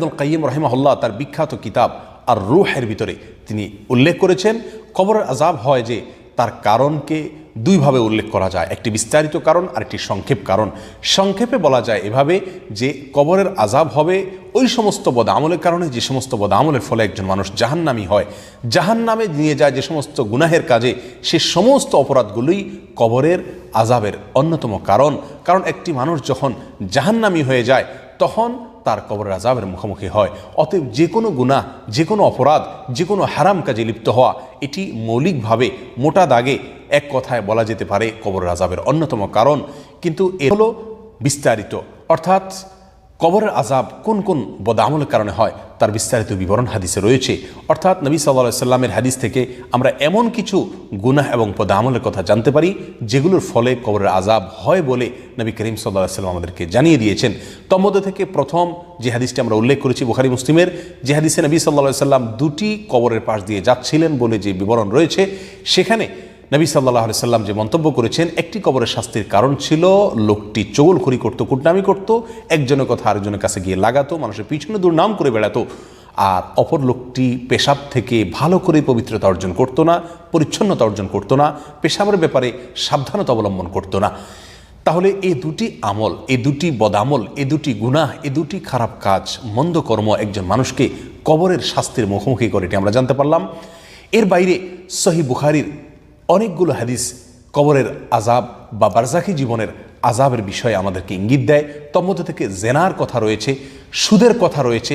ইবনুল কাইয়িম রাহিমাহুল্লাহ তার বিখ্যাত কিতাব আর রূহের ভিতরে তিনি উল্লেখ করেছেন কবরের আযাব হয় যে তার কারণকে দুইভাবে উল্লেখ করা যায়, একটি বিস্তারিত কারণ আর একটি সংক্ষেপ কারণ। সংক্ষেপে বলা যায় এভাবে যে কবরের আযাব হবে ওই সমস্ত বদআমলের কারণে যে সমস্ত বদআমলের ফলে একজন মানুষ জাহান্নামী হয়, জাহান্নামে নিয়ে যায় যে সমস্ত গুনাহের কাজে, সে সমস্ত অপরাধগুলোই কবরের আযাবের অন্যতম কারণ। কারণ একটি মানুষ যখন জাহান্নামী হয়ে যায় তখন তার কবরের আযাবের মুখোমুখি হয়। অতএব যে কোনো গুনাহ, যে কোনো অপরাধ, যে কোনো হারাম কাজে লিপ্ত হওয়া এটি মৌলিকভাবে মোটা দাগে এক কথায় বলা যেতে পারে কবরের আযাবের অন্যতম কারণ। কিন্তু এ হলো বিস্তারিত, অর্থাৎ কবরের আযাব কোন কোন বদআমলের কারণে হয় তার বিস্তারিত বিবরণ হাদিসে রয়েছে। অর্থাৎ নবী সাল্লাল্লাহু আলাইহি সাল্লামের হাদিস থেকে আমরা এমন কিছু গুনাহ এবং বদআমলের কথা জানতে পারি যেগুলোর ফলে কবরের আযাব হয় বলে নবী করিম সাল্লাল্লাহু আলাইহি সাল্লাম আমাদেরকে জানিয়ে দিয়েছেন। তন্মধ্যে থেকে প্রথম যে হাদিসটি আমরা উল্লেখ করেছি বুখারী মুসলিমের, যে হাদিসে নবী সাল্লাল্লাহু আলাইহি সাল্লাম দুটি কবরের পাশ দিয়ে যাচ্ছিলেন বলে যে বিবরণ রয়েছে, সেখানে নবী সাল্লাল্লাহু আলাইহি সাল্লাম যে মন্তব্য করেছেন, একটি কবরের শাস্তির কারণ ছিল লোকটি চগলখড়ি করতো, কুটনামি করতো, একজনের কথা আরেকজনের কাছে গিয়ে লাগাতো, মানুষের পিছনে দুর্নাম করে বেড়াতো। আর অপর লোকটি পেশাব থেকে ভালো করে পবিত্রতা অর্জন করতো না, পরিচ্ছন্নতা অর্জন করতো না, পেশাবের ব্যাপারে সাবধানতা অবলম্বন করতো না। তাহলে এই দুটি আমল, এই দুটি বদামল, এই দুটি গুনাহ, এই দুটি খারাপ কাজ, মন্দ কর্ম একজন মানুষকে কবরের শাস্তির মুখোমুখি করে, এটি আমরা জানতে পারলাম। এর বাইরে সহিহ বুখারীর অনেকগুলো হাদিস কবরের আযাব বা বারজাখী জীবনের আযাবের বিষয়ে আমাদেরকে ইঙ্গিত দেয়। তন্মধ্যে থেকে জেনার কথা রয়েছে, সুদের কথা রয়েছে।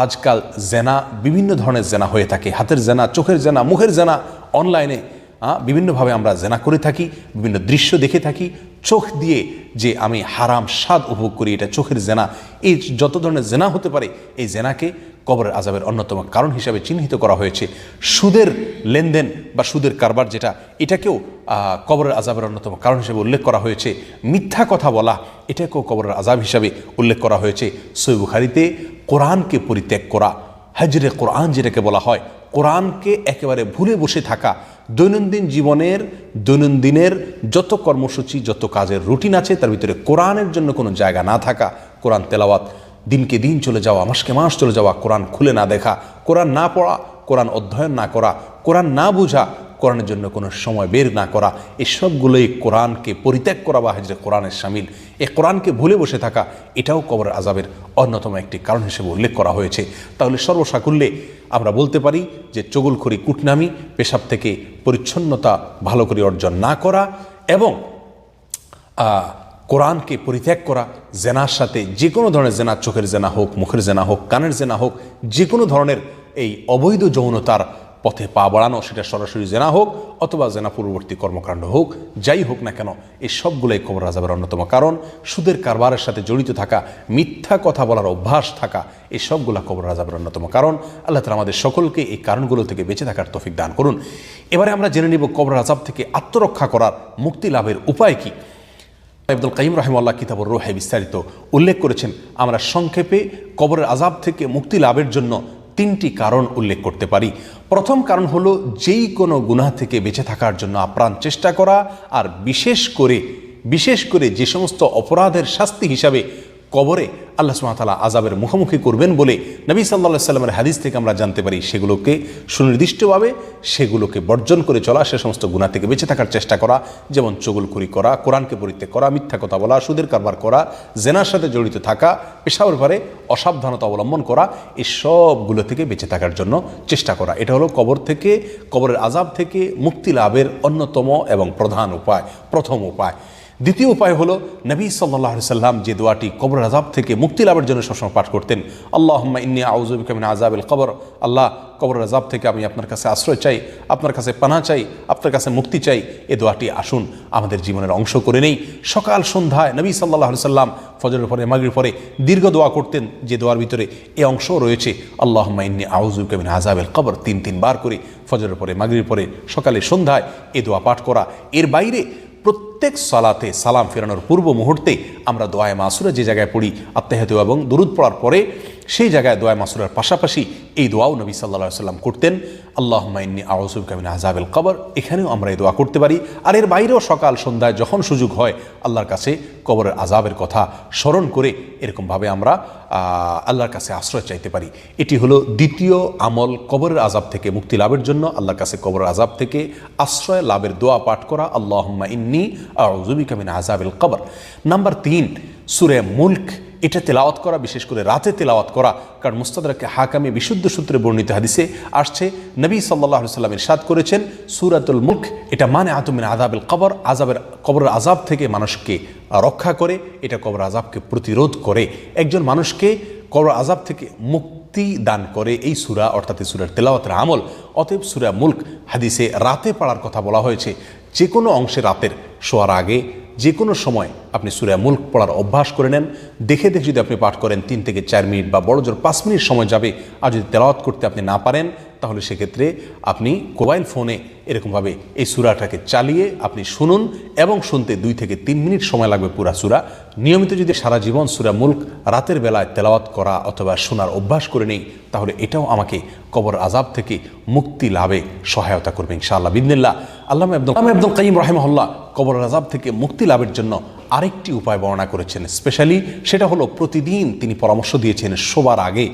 আজকাল জেনা, বিভিন্ন ধরনের জেনা হয়ে থাকে, হাতের জেনা, চোখের জেনা, মুখের জেনা, অনলাইনে বিভিন্নভাবে আমরা জেনা করে থাকি, বিভিন্ন দৃশ্য দেখে থাকি। চোখ দিয়ে যে আমি হারাম স্বাদ উপভোগ করি, এটা চোখের জেনা। এই যত ধরনের জেনা হতে পারে, এই জেনাকে কবরের আযাবের অন্যতম কারণ হিসাবে চিহ্নিত করা হয়েছে। সুদের লেনদেন বা সুদের কারবার যেটা, এটাকেও কবরের আযাবের অন্যতম কারণ হিসেবে উল্লেখ করা হয়েছে। মিথ্যা কথা বলা, এটাকেও কবরের আযাব হিসাবে উল্লেখ করা হয়েছে। সহিহ বুখারীতে কোরআনকে পরিত্যাগ করা, হাজরে কোরআন যেটাকে বলা হয়, কোরআনকে একেবারে ভুলে বসে থাকা, দৈনন্দিন জীবনের দৈনন্দিনের যত কর্মসূচি, যত কাজের রুটিন আছে তার ভিতরে কোরআনের জন্য কোনো জায়গা না থাকা, কোরআন তেলাওয়াত দিনকে দিন চলে যাওয়া, মাসকে মাস চলে যাওয়া, কোরআন খুলে না দেখা, কোরআন না পড়া, কোরআন অধ্যয়ন না করা, কোরআন না বোঝা, কোরআনের জন্য কোনো সময় বের না করা, এসবগুলোই কোরআনকে পরিত্যাগ করা বা হাজরে কোরআনের শামিল। এই কোরআনকে ভুলে বসে থাকা, এটাও কবরের আযাবের অন্যতম একটি কারণ হিসেবে উল্লেখ করা হয়েছে। তাহলে সর্বসাকুল্যে আমরা বলতে পারি যে চগলখড়ি, কুটনামি, পেশাব থেকে পরিচ্ছন্নতা ভালো করে অর্জন না করা এবং কোরআনকে পরিত্যাগ করা, জেনার সাথে যে কোনো ধরনের জেনা, চোখের জেনা হোক, মুখের জেনা হোক, কানের জেনা হোক, যে কোনো ধরনের এই অবৈধ যৌনতার পথে পা বাড়ানো, সেটা সরাসরি জেনা হোক অথবা জেনা পূর্ববর্তী কর্মকাণ্ড হোক, যাই হোক না কেন, এই সবগুলোই কবরের আযাবের অন্যতম কারণ। সুদের কারবারের সাথে জড়িত থাকা, মিথ্যা কথা বলার অভ্যাস থাকা, এই সবগুলো কবরের আযাবের অন্যতম কারণ। আল্লাহ তাআলা আমাদের সকলকে এই কারণগুলো থেকে বেঁচে থাকার তৌফিক দান করুন। এবারে আমরা জেনে নিব কবরের আযাব থেকে আত্মরক্ষা করার, মুক্তি লাভের উপায় কি। ইবনুল কাইয়িম রাহিমাহুল্লাহ কিতাবুর রূহে বিস্তারিত উল্লেখ করেছেন। আমরা সংক্ষেপে কবরের আযাব থেকে মুক্তি লাভের জন্য তিনটি কারণ উল্লেখ করতে পারি। প্রথম কারণ হলো যেই কোনো গুনাহ থেকে বেঁচে থাকার জন্য আপ্রাণ চেষ্টা করা, আর বিশেষ করে যে সমস্ত অপরাধের শাস্তি হিসাবে কবরে আল্লাহ সুবহানাহু ওয়া তাআলা আযাবের মুখোমুখি করবেন বলে নবী সাল্লাল্লাহু আলাইহি সাল্লামের হাদিস থেকে আমরা জানতে পারি, সেগুলোকে সুনির্দিষ্টভাবে সেগুলোকে বর্জন করে চলা, সে সমস্ত গুনাহ থেকে বেঁচে থাকার চেষ্টা করা, যেমন চগলখড়ি করা, কোরআনকে পরিত্যাগ করা, মিথ্যা কথা বলা, সুদের কারবার করা, জেনার সাথে জড়িত থাকা, পেশাবের ব্যাপারে অসাবধানতা অবলম্বন করা, এই সবগুলো থেকে বেঁচে থাকার জন্য চেষ্টা করা। এটা হলো কবরের আযাব থেকে মুক্তি লাভের অন্যতম এবং প্রধান উপায়, প্রথম উপায়। দ্বিতীয় উপায় হলো নবী সাল্লাল্লাহু আলাইহি সাল্লাম যে দোয়াটি কবরের আযাব থেকে মুক্তি লাভের জন্য সবসময় পাঠ করতেন, আল্লাহুম্মা ইন্নী আউযু বিকা মিন আযাবিল কবর, আল্লাহ কবরের আযাব থেকে আমি আপনার কাছে আশ্রয় চাই, আপনার কাছে পানাহ চাই, আপনার কাছে মুক্তি চাই। এই দোয়াটি আসুন আমাদের জীবনের অংশ করে নেই। সকাল সন্ধ্যায় নবী সাল্লাল্লাহু আলাইহি সাল্লাম ফজরের পরে, মাগরিবের পরে দীর্ঘ দোয়া করতেন, যে দোয়ার ভিতরে এই অংশও রয়েছে, আল্লাহুম্মা ইন্নী আউযু বিকা মিন আযাবিল কবর, তিনবার করে ফজরের পরে, মাগরিবের পরে, সকালে সন্ধ্যায় এই দোয়া পাঠ করা। এর বাইরে প্রত্যেক সালাতে সালাম ফেরানোর পূর্ব মুহূর্তে আমরা দোয়ায়ে মাসুরা যে জায়গায় পড়ি আত্তাহিয়াতু এবং দুরুদ পড়ার পরে সেই জায়গায় দোয়ায়ে মাসুরার পাশাপাশি এই দোয়াও নবী সাল্লাল্লাহু আলাইহি ওয়াসাল্লাম করতেন, আল্লাহুম্মা ইন্নী আউযু বিকা মিন আযাবিল কবর। এখানেও আমরা এই দোয়া করতে পারি। আর এর বাইরেও সকাল সন্ধ্যায় যখন সুযোগ হয় আল্লাহর কাছে কবরের আযাবের কথা স্মরণ করে এরকমভাবে আমরা আল্লাহর কাছে আশ্রয় চাইতে পারি। এটি হলো দ্বিতীয় আমল কবরের আযাব থেকে মুক্তি লাভের জন্য আল্লাহর কাছে কবরের আযাব থেকে আশ্রয় লাভের দোয়া পাঠ করা, আল্লাহুম্মা ইন্নী আউযু বিকা মিন আযাবিল কবর। নাম্বার 3, সূরা মুলক, এটা তেলাওয়াত করা, বিশেষ করে রাতে তেলাওয়াত করা। কারণ মুস্তাদরাকে হাকামে বিশুদ্ধ সূত্রে বর্ণিত হাদিসে আসছে নবী সাল্লাল্লাহু আলাইহি ওয়াসাল্লাম ইরশাদ করেছেন সূরাতুল মুলক এটা মানিআতুম মিন আযাবিল কবর, কবরের আযাব থেকে মানুষকে রক্ষা করে, এটা কবরের আযাবকে প্রতিরোধ করে, একজন মানুষকে কবরের আযাব থেকে মুক্তি দান করে এই সূরা, অর্থাৎ এই সূরার তেলাওয়াতের আমল। অতএব সূরা মুলক হাদিসে রাতে পড়ার কথা বলা হয়েছে। যে কোনো অংশে রাতের শোয়ার আগে যে কোনো সময় আপনি সূরা মুলক পড়ার অভ্যাস করে নেন। দেখে দেখে যদি আপনি পাঠ করেন 3 থেকে 4 মিনিট বা বড় জোর 5 মিনিট সময় যাবে। আর যদি তেলাওয়াত করতে আপনি না পারেন তাহলে সেক্ষেত্রে আপনি মোবাইল ফোনে এরকমভাবে এই সূরাটাকে চালিয়ে আপনি শুনুন, এবং শুনতে 2 থেকে 3 মিনিট সময় লাগবে পুরা সূরা। নিয়মিত যদি সারা জীবন সূরা মুলক রাতের বেলায় তেলাওয়াত করা অথবা শোনার অভ্যাস করে নেই তাহলে এটাও আমাকে কবর আযাব থেকে মুক্তি লাভে সহায়তা করবে ইনশাআল্লাহ বিইذنিল্লাহ। আল্লামা ইবনুল কাইয়িম রাহিমাহুল্লাহ কবর আযাব থেকে মুক্তি লাভের জন্য আরেকটি উপায় বর্ণনা করেছেন স্পেশালি, সেটা হলো প্রতিদিন তিনি পরামর্শ দিয়েছেন শোবার আগে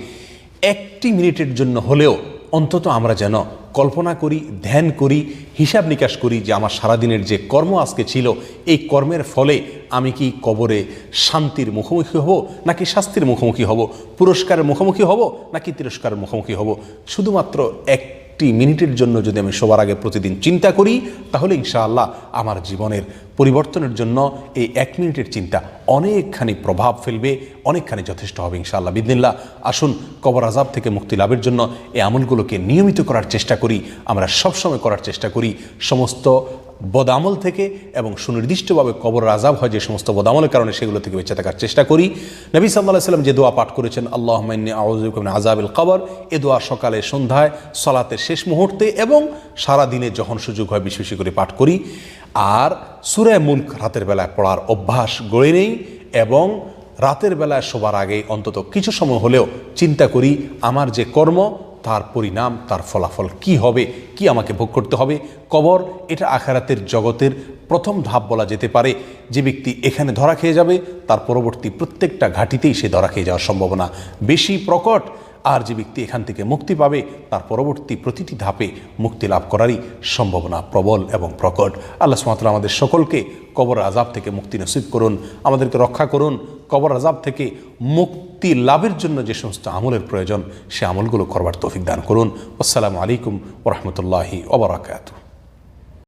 1 মিনিটের জন্য হলেও অন্তত আমরা যেন কল্পনা করি, ধ্যান করি, হিসাব নিকাশ করি যে আমার সারাদিনের যে কর্ম আজকে ছিল এই কর্মের ফলে আমি কি কবরে শান্তির মুখোমুখি হব নাকি শাস্তির মুখোমুখি হব, পুরস্কারের মুখোমুখি হব নাকি তিরস্কারের মুখোমুখি হব। শুধুমাত্র 1 মিনিটের জন্য যদি আমি সবার আগে প্রতিদিন চিন্তা করি তাহলে ইনশাআল্লাহ আমার জীবনের পরিবর্তনের জন্য এই 1 মিনিটের চিন্তা অনেকখানি প্রভাব ফেলবে, অনেকখানি যথেষ্ট হবে ইনশাআল্লাহ বিইذنিল্লাহ। আসুন কবর আযাব থেকে মুক্তি লাভের জন্য এই আমলগুলোকে নিয়মিত করার চেষ্টা করি, আমরা সবসময় করার চেষ্টা করি। সমস্ত বদামল থেকে এবং সুনির্দিষ্টভাবে কবর আযাব হয় যে সমস্ত বদামলের কারণে সেগুলো থেকে বেঁচে থাকার চেষ্টা করি। নবী সাল্লাল্লাহু আলাইহি ওয়াসাল্লাম যে দোয়া পাঠ করেছেন আল্লাহুম্মা ইন্নী আউযু বিকা মিন আযাবিল কবর, এ দোয়া সকালে সন্ধ্যায় সালাতের শেষ মুহূর্তে এবং সারা দিনে যখন সুযোগ হয় বেশি বেশি করে পাঠ করি। আর সূরা মুলক রাতের বেলায় পড়ার অভ্যাস গড়ে নেই এবং রাতের বেলায় শোবার আগে অন্তত কিছু সময় হলেও চিন্তা করি আমার যে কর্ম তার পরিণাম, তার ফলাফল কি হবে, কি আমাকে ভোগ করতে হবে। কবর এটা আখিরাতের জগতের প্রথম ধাপ বলা যেতে পারে। যে ব্যক্তি এখানে ধরা খেয়ে যাবে তার পরবর্তী প্রত্যেকটা ঘাটিতেই সে ধরা খেয়ে যাওয়ার সম্ভাবনা বেশি প্রকট। আর যে ব্যক্তি এখান থেকে মুক্তি পাবে তার পরবর্তী প্রতিটি ধাপে মুক্তি লাভ করারই সম্ভাবনা প্রবল এবং প্রকট। আল্লাহ সুবহানাহু ওয়া তাআলা আমাদের সকলকে কবর আযাব থেকে মুক্তি নসিব করুন, আমাদেরকে রক্ষা করুন। কবর আযাব থেকে মুক্তি লাভের জন্য যে সমস্ত আমলের প্রয়োজন সে আমলগুলো করবার তৌফিক দান করুন। আসসালামু আলাইকুম ওয়া রাহমাতুল্লাহি ওয়া বারাকাতুহু।